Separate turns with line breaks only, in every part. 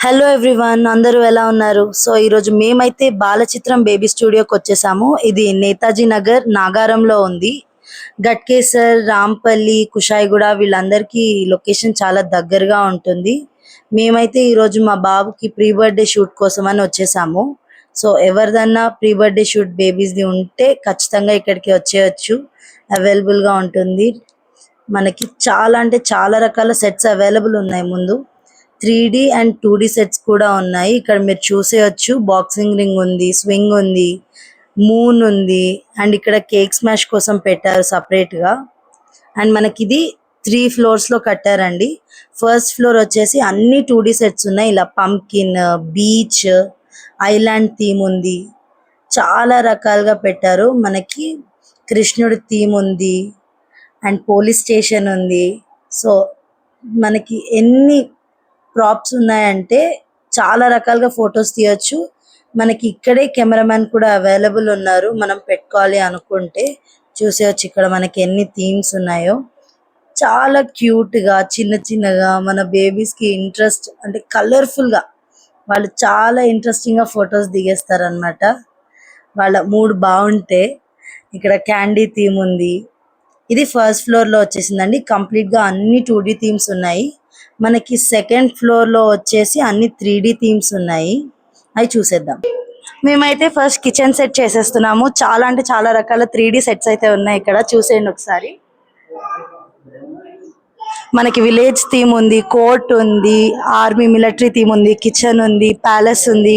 Hello everyone, అందరూ ఎలా ఉన్నారు? సో ఈరోజు మేమైతే బాలచిత్రం బేబీ స్టూడియోకి వచ్చేసాము. ఇది నేతాజీ నగర్ నాగారంలో ఉంది. గట్కేసర్, రాంపల్లి, కుషాయిగూడ వీళ్ళందరికీ లొకేషన్ చాలా దగ్గరగా ఉంటుంది. మేమైతే ఈరోజు మా బాబుకి ప్రీ బర్త్డే షూట్ కోసం అని వచ్చేసాము. సో ఎవరిదన్నా ప్రీ బర్త్డే షూట్ బేబీస్ది ఉంటే ఖచ్చితంగా ఇక్కడికి వచ్చేయచ్చు, అవైలబుల్గా ఉంటుంది. మనకి చాలా అంటే చాలా రకాల సెట్స్ అవైలబుల్ ఉన్నాయి. ముందు 3D అండ్ 2D సెట్స్ కూడా ఉన్నాయి. ఇక్కడ మీరు చూసేయచ్చు. బాక్సింగ్ రింగ్ ఉంది, స్వింగ్ ఉంది, మూన్ ఉంది, అండ్ ఇక్కడ కేక్ స్మాష్ కోసం పెట్టారు సపరేట్ గా. అండ్ మనకి ఇది 3 ఫ్లోర్స్ లో కట్టారండి. ఫస్ట్ ఫ్లోర్ వచ్చేసి అన్ని 2D సెట్స్ ఉన్నాయి. ఇలా పంకిన్, బీచ్, ఐలాండ్ థీమ్ ఉంది, చాలా రకాలుగా పెట్టారు. మనకి కృష్ణుడి థీమ్ ఉంది అండ్ పోలీస్ స్టేషన్ ఉంది. సో మనకి ఎన్ని ప్రాప్స్ ఉన్నాయంటే చాలా రకాలుగా ఫొటోస్ తీయొచ్చు. మనకి ఇక్కడే కెమెరామెన్ కూడా అవైలబుల్ ఉన్నారు, మనం పెట్టుకోవాలి అనుకుంటే. చూసేయచ్చు ఇక్కడ మనకి ఎన్ని థీమ్స్ ఉన్నాయో. చాలా క్యూట్ గా చిన్న చిన్నగా మన బేబీస్ కి ఇంట్రెస్ట్ అంటే కలర్ఫుల్ గా వాళ్ళు చాలా ఇంట్రెస్టింగ్ గా ఫొటోస్ దిగేస్తారు అన్నమాట. వాళ్ళ మూడ్ బాగుంటే. ఇక్కడ క్యాండీ థీమ్ ఉంది. ఇది ఫస్ట్ ఫ్లోర్ లో వచ్చేసిందండి. కంప్లీట్ గా అన్ని 2D థీమ్స్ ఉన్నాయి. మనకి సెకండ్ ఫ్లోర్ లో వచ్చేసి అన్ని 3D థీమ్స్ ఉన్నాయి. అవి చూసేద్దాం. మేమైతే ఫస్ట్ కిచెన్ సెట్ చేసేస్తున్నాము. చాలా అంటే చాలా రకాల 3D సెట్స్ అయితే ఉన్నాయి ఇక్కడ, చూసేయండి ఒకసారి. మనకి విలేజ్ థీమ్ ఉంది, కోర్ట్ ఉంది, ఆర్మీ మిలిటరీ థీమ్ ఉంది, కిచెన్ ఉంది, ప్యాలెస్ ఉంది,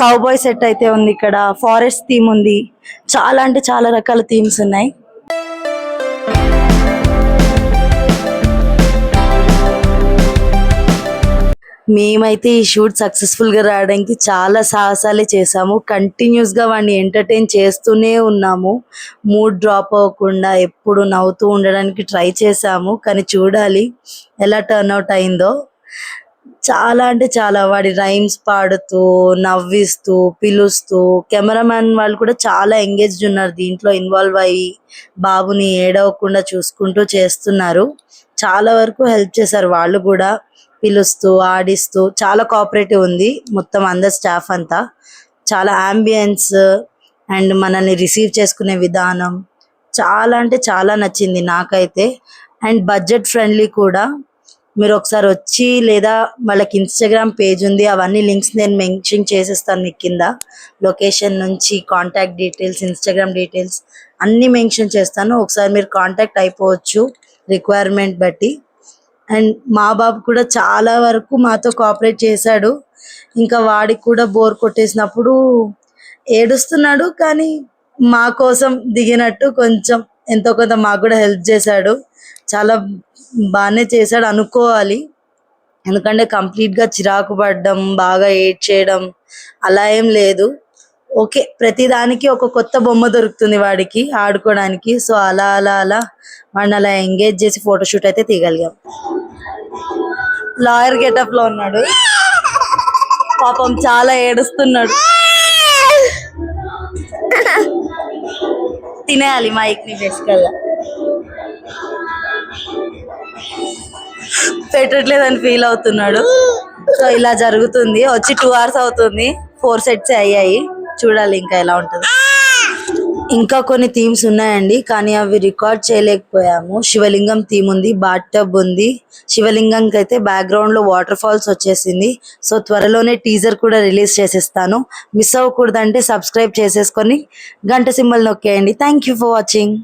కౌబాయ్ సెట్ అయితే ఉంది, ఇక్కడ ఫారెస్ట్ థీమ్ ఉంది. చాలా అంటే చాలా రకాల థీమ్స్ ఉన్నాయి. మేమైతే ఈ షూట్ సక్సెస్ఫుల్ గా రావడానికి చాలా సాహసాలే చేసాము. కంటిన్యూస్ గా వాడిని ఎంటర్టైన్ చేస్తూనే ఉన్నాము. మూడ్ డ్రాప్ అవ్వకుండా ఎప్పుడు నవ్వుతూ ఉండడానికి ట్రై చేసాము. కానీ చూడాలి ఎలా టర్న్ అవుట్ అయిందో. చాలా అంటే చాలా వాడి రైమ్స్ పాడుతూ, నవ్విస్తూ, పిలుస్తూ, కెమెరామ్యాన్ వాళ్ళు కూడా చాలా ఎంగేజ్డ్ ఉన్నారు దీంట్లో, ఇన్వాల్వ్ అయ్యి బాబుని ఏడవకుండా చూసుకుంటూ చేస్తున్నారు. చాలా వరకు హెల్ప్ చేశారు వాళ్ళు కూడా, పిలుస్తూ ఆడిస్తూ. చాలా కోఆపరేటివ్ ఉంది మొత్తం అందరు స్టాఫ్ అంతా. చాలా అంబియన్స్ అండ్ మనల్ని రిసీవ్ చేసుకునే విధానం చాలా అంటే చాలా నచ్చింది నాకైతే. అండ్ బడ్జెట్ ఫ్రెండ్లీ కూడా. మీరు ఒకసారి వచ్చి, లేదా వాళ్ళకి ఇన్స్టాగ్రామ్ పేజ్ ఉంది, అవన్నీ లింక్స్ నేను మెన్షన్ చేసేస్తాను మీకు కింద. లొకేషన్ నుంచి కాంటాక్ట్ డీటెయిల్స్, ఇన్స్టాగ్రామ్ డీటెయిల్స్ అన్నీ మెన్షన్ చేస్తాను. ఒకసారి మీరు కాంటాక్ట్ అయిపోవచ్చు రిక్వైర్మెంట్ బట్టి. అండ్ మా బాబు కూడా చాలా వరకు మాతో కోఆపరేట్ చేశాడు. ఇంకా వాడికి కూడా బోర్ కొట్టేసినప్పుడు ఏడుస్తున్నాడు, కానీ మా కోసం దిగినట్టు కొంచెం ఎంతో కొంత మాకు కూడా హెల్ప్ చేశాడు. చాలా బాగానే చేశాడు అనుకోవాలి. ఎందుకంటే కంప్లీట్గా చిరాకు పడడం, బాగా ఏడ్ చేయడం అలా ఏం లేదు. ఓకే, ప్రతిదానికి ఒక కొత్త బొమ్మ దొరుకుతుంది వాడికి ఆడుకోవడానికి. సో అలా అలా అలా వాడిని అలా ఎంగేజ్ చేసి ఫోటోషూట్ అయితే తీయగలిగాం. లాయర్ గెటప్ లో ఉన్నాడు పాపం, చాలా ఏడుస్తున్నాడు. తినేయాలి మైక్ ని బేసికల్గా. పెట్టట్లేదని ఫీల్ అవుతున్నాడు. సో ఇలా జరుగుతుంది. వచ్చి 2 hours అవుతుంది. 4 sets అయ్యాయి. చూడాలి ఇంకా ఎలా ఉంటుంది. ఇంకా కొన్ని థీమ్స్ ఉన్నాయండి, కానీ అవి రికార్డ్ చేయలేకపోయాము. శివలింగం థీమ్ ఉంది, బాత్ టబ్ ఉంది. శివలింగంకి అయితే బ్యాక్గ్రౌండ్ లో వాటర్ ఫాల్స్ వచ్చేసింది. సో త్వరలోనే టీజర్ కూడా రిలీజ్ చేసేస్తాను. మిస్ అవ్వకూడదంటే సబ్స్క్రైబ్ చేసేసుకొని గంట సింబల్ నొక్కేయండి. Thank you for watching.